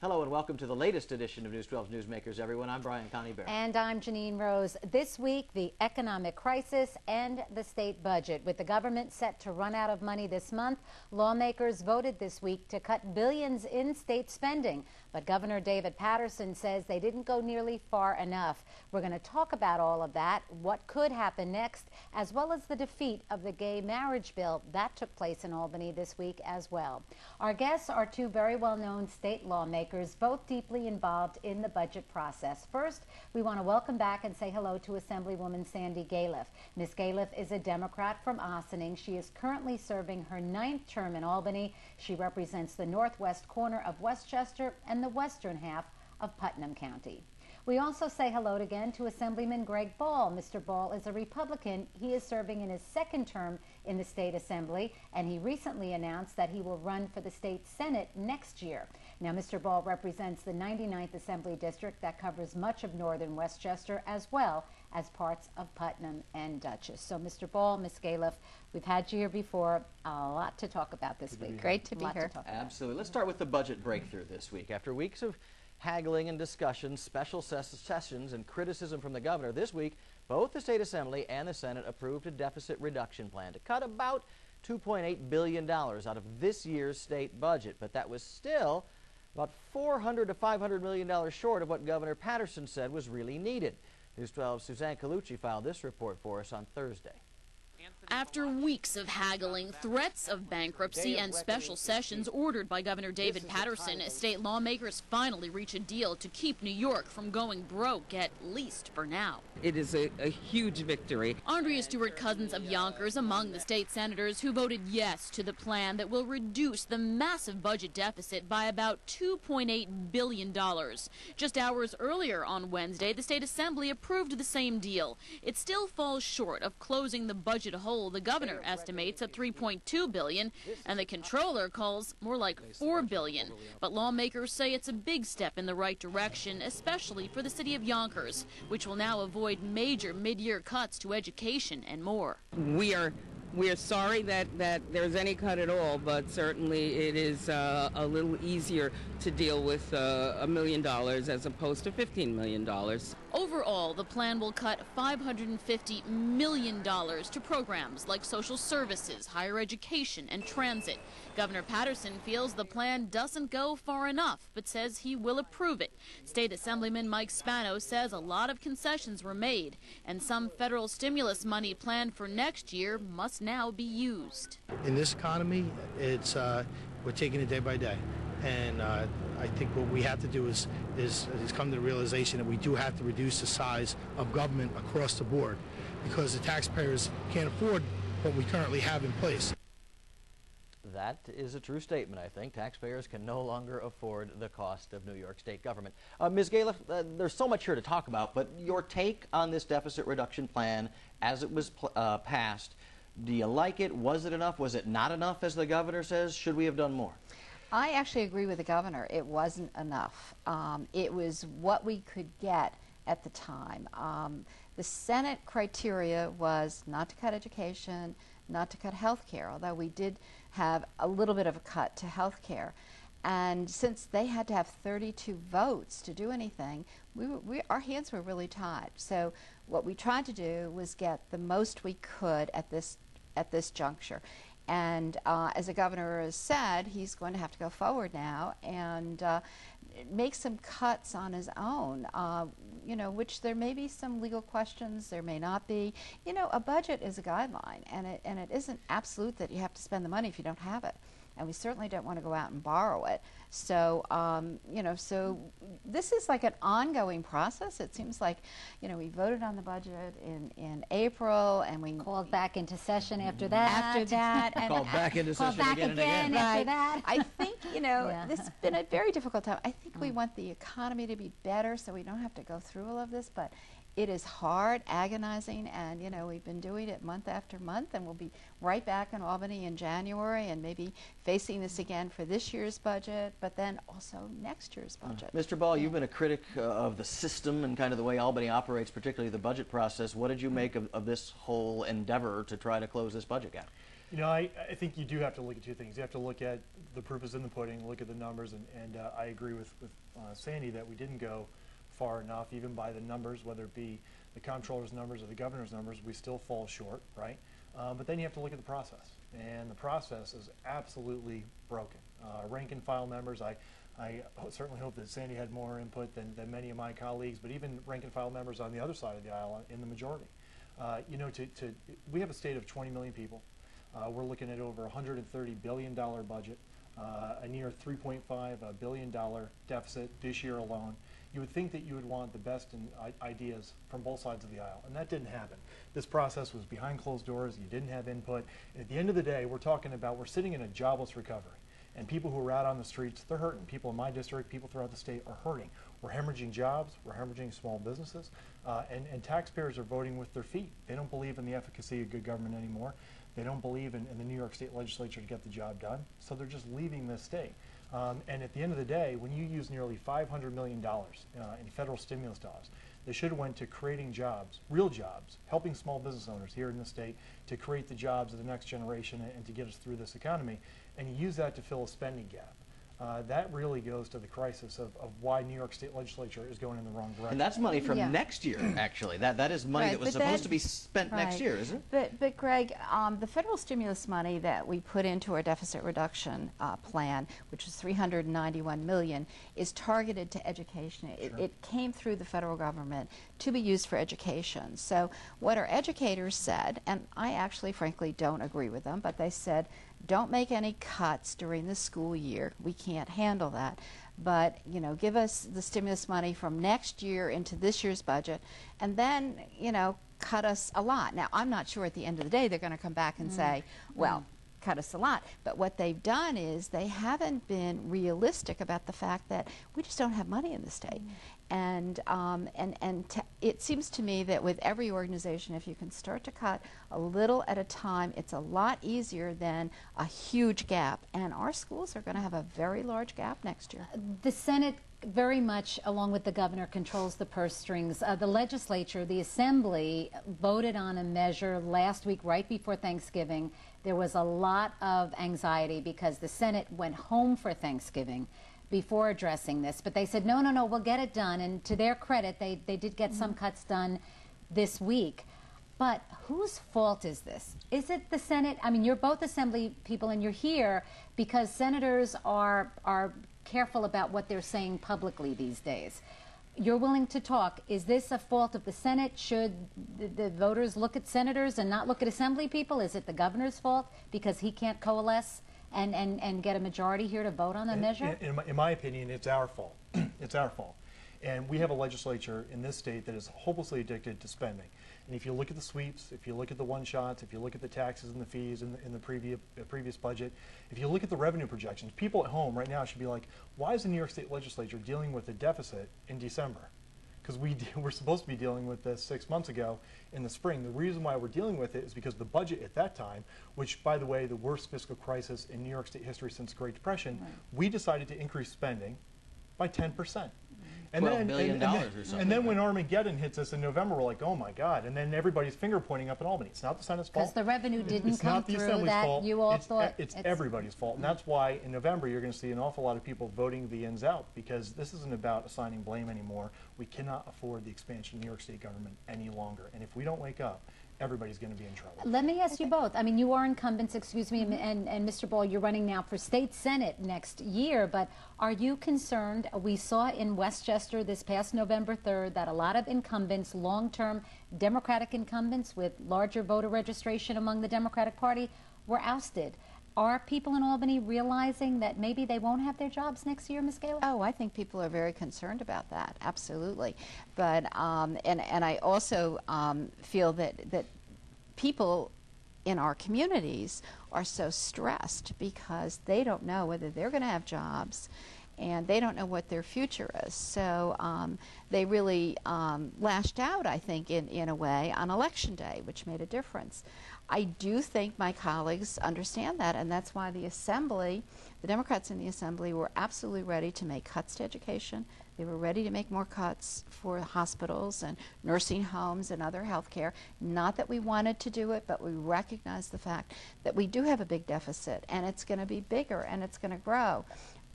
Hello and welcome to the latest edition of News 12's Newsmakers, everyone. I'm Brian Connie Bear. And I'm Janine Rose. This week, the economic crisis and the state budget. With the government set to run out of money this month, lawmakers voted this week to cut billions in state spending. But Governor David Paterson says they didn't go nearly far enough. We're going to talk about all of that, what could happen next, as well as the defeat of the gay marriage bill. That took place in Albany this week as well. Our guests are two very well-known state lawmakers, both deeply involved in the budget process. First, we want to welcome back and say hello to Assemblywoman Sandy Galiff. Ms. Galiff is a Democrat from Ossining. She is currently serving her 9th term in Albany. She represents the northwest corner of Westchester and the western half of Putnam County. We also say hello again to Assemblyman Greg Ball. Mr. Ball is a Republican. He is serving in his 2nd term in the state assembly, and he recently announced that he will run for the state senate next year. Now, Mr. Ball represents the 99th Assembly District that covers much of northern Westchester as well as parts of Putnam and Dutchess. So, Mr. Ball, Ms. Galiff, we've had you here before. A lot to talk about this week. Great to be here. Absolutely. Let's start with the budget breakthrough this week. After weeks of haggling and discussions, special sessions, and criticism from the governor, this week, both the State Assembly and the Senate approved a deficit reduction plan to cut about $2.8 billion out of this year's state budget. But that was still about $400 to $500 million short of what Governor Paterson said was really needed. News 12's Suzanne Colucci filed this report for us on Thursday. After weeks of haggling, threats of bankruptcy, and special sessions ordered by Governor David Paterson, state lawmakers finally reach a deal to keep New York from going broke, at least for now. It is a huge victory. Andrea Stewart-Cousins of Yonkers among the state senators who voted yes to the plan that will reduce the massive budget deficit by about $2.8 billion. Just hours earlier on Wednesday, the state assembly approved the same deal. It still falls short of closing the budget hole the governor estimates at $3.2 billion, and the comptroller calls more like $4 billion. But lawmakers say it's a big step in the right direction, especially for the city of Yonkers, which will now avoid major mid-year cuts to education and more. We are sorry that there's any cut at all, but certainly it is a little easier to deal with $1 million as opposed to $15 million. Overall, the plan will cut $550 million to programs like social services, higher education, and transit. Governor Paterson feels the plan doesn't go far enough, but says he will approve it. State Assemblyman Mike Spano says a lot of concessions were made, and some federal stimulus money planned for next year must now be used. In this economy, we're taking it day by day. And I think what we have to do is come to the realization that we do have to reduce the size of government across the board because the taxpayers can't afford what we currently have in place. That is a true statement, I think. Taxpayers can no longer afford the cost of New York State government. Ms. Galiff, there's so much here to talk about, but your take on this deficit reduction plan as it was passed, do you like it? Was it enough? Was it not enough, as the governor says? Should we have done more? I actually agree with the governor. It wasn't enough. It was what we could get at the time. The Senate criteria was not to cut education, not to cut health care, although we did have a little bit of a cut to health care. And since they had to have 32 votes to do anything, our hands were really tied. So what we tried to do was get the most we could at this juncture. And as the governor has said, he's going to have to go forward now and make some cuts on his own, which there may be some legal questions, there may not be. A budget is a guideline, and it isn't absolute that you have to spend the money if you don't have it. And we certainly don't want to go out and borrow it. So, so this is like an ongoing process. It seems like, we voted on the budget in April, and we called back into session after that. And called back into session again and again. After that. I think, this has been a very difficult time. I think we want the economy to be better so we don't have to go through all of this, but it is hard, agonizing, and we've been doing it month after month, and we'll be right back in Albany in January and maybe facing this again for this year's budget, but then also next year's budget. Mr. Ball, you've been a critic of the system and kind of the way Albany operates, particularly the budget process. What did you make of this whole endeavor to try to close this budget gap? You know, I think you do have to look at two things. You have to look at the proof is in the pudding, look at the numbers, and I agree with Sandy that we didn't go far enough, even by the numbers, whether it be the comptroller's numbers or the governor's numbers, we still fall short, right? But then you have to look at the process, and the process is absolutely broken. Rank and file members, I certainly hope that Sandy had more input than many of my colleagues, but even rank and file members on the other side of the aisle in the majority. You know, we have a state of 20 million people. We're looking at over $130 billion budget, a near $3.5 billion deficit this year alone. You would think that you would want the best ideas from both sides of the aisle, and that didn't happen. This process was behind closed doors. You didn't have input. And at the end of the day, we're sitting in a jobless recovery, and people who are out on the streets, they're hurting. People in my district, people throughout the state are hurting. We're hemorrhaging jobs. We're hemorrhaging small businesses, and taxpayers are voting with their feet. They don't believe in the efficacy of good government anymore. They don't believe in the New York State legislature to get the job done, so they're just leaving this state. And at the end of the day, when you use nearly $500 million in federal stimulus dollars, they should have went to creating jobs, real jobs, helping small business owners here in the state to create the jobs of the next generation and to get us through this economy, and you use that to fill a spending gap. That really goes to the crisis of why New York State legislature is going in the wrong direction. And that's money from next year, actually. That is money that was supposed to be spent next year, isn't it? But Greg, the federal stimulus money that we put into our deficit reduction plan, which was $391 million, is targeted to education. It came through the federal government to be used for education. So what our educators said, and I actually frankly don't agree with them, but they said, don't make any cuts during the school year. We can't handle that. But, you know, give us the stimulus money from next year into this year's budget, and then, you know, cut us a lot. Now, I'm not sure at the end of the day they're going to come back and say, well, cut us a lot. But what they've done is they haven't been realistic about the fact that we just don't have money in the state. And it seems to me that with every organization, if you can start to cut a little at a time, it's a lot easier than a huge gap. And our schools are going to have a very large gap next year. The Senate very much, along with the governor, controls the purse strings. The legislature, the Assembly, voted on a measure last week right before Thanksgiving. There was a lot of anxiety because the Senate went home for Thanksgiving before addressing this, but they said, no, we'll get it done. And to their credit, they did get some cuts done this week. But whose fault is this? Is it the Senate? I mean, you're both Assembly people and you're here because senators are careful about what they're saying publicly these days. You're willing to talk. Is this a fault of the Senate? Should the voters look at senators and not look at Assembly people? Is it the governor's fault because he can't coalesce and get a majority here to vote on the measure? In my opinion, it's our fault. It's our fault. And we have a legislature in this state that is hopelessly addicted to spending. And if you look at the sweeps, if you look at the one-shots, if you look at the taxes and the fees in the previous budget, if you look at the revenue projections, people at home right now should be like, why is the New York State legislature dealing with a deficit in December? Because we're supposed to be dealing with this 6 months ago in the spring. The reason why we're dealing with it is because the budget at that time, which, by the way, the worst fiscal crisis in New York State history since the Great Depression, we decided to increase spending by 10%. And $12 billion or something. And then when Armageddon hits us in November, we're like, oh my God. And then everybody's finger pointing up at Albany. It's not the Senate's fault. Because the revenue didn't come through that fault. you all thought. It's everybody's fault. And that's why in November you're going to see an awful lot of people voting the ends out, because this isn't about assigning blame anymore. We cannot afford the expansion of New York State government any longer. And if we don't wake up, everybody's going to be in trouble. Let me ask you both. I mean, you are incumbents, excuse me, and Mr. Ball, you're running now for state senate next year, but are you concerned? We saw in Westchester this past November 3rd that a lot of incumbents, long-term Democratic incumbents with larger voter registration among the Democratic Party, were ousted. Are people in Albany realizing that maybe they won't have their jobs next year, Ms. Gala? Oh, I think people are very concerned about that, absolutely. But and I also feel that people in our communities are so stressed because they don't know whether they're going to have jobs, and they don't know what their future is. So they really lashed out, I think, in a way, on Election Day, which made a difference. I do think my colleagues understand that, and that's why the Assembly, the Democrats in the Assembly, were absolutely ready to make cuts to education. They were ready to make more cuts for hospitals and nursing homes and other health care. Not that we wanted to do it, but we recognize the fact that we do have a big deficit, and it's going to be bigger, and it's going to grow.